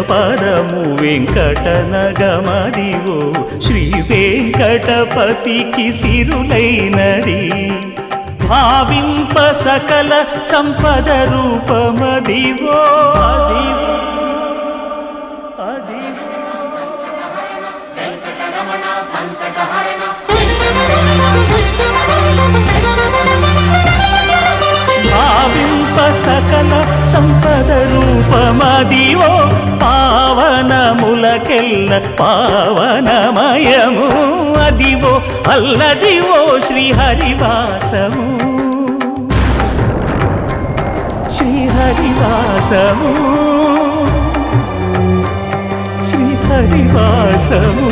పరము వెంకటనగమదివో శ్రీ వెంకటపతికి సిరులైనది భావింప సకల సంపద రూపమదివో అదివో భావింప సకల సంపద రూపమదివో పావనములకెల్ల పావనమయము అదివో అల్లదివో శ్రీహరివాసము శ్రీహరివాసము శ్రీహరివాసము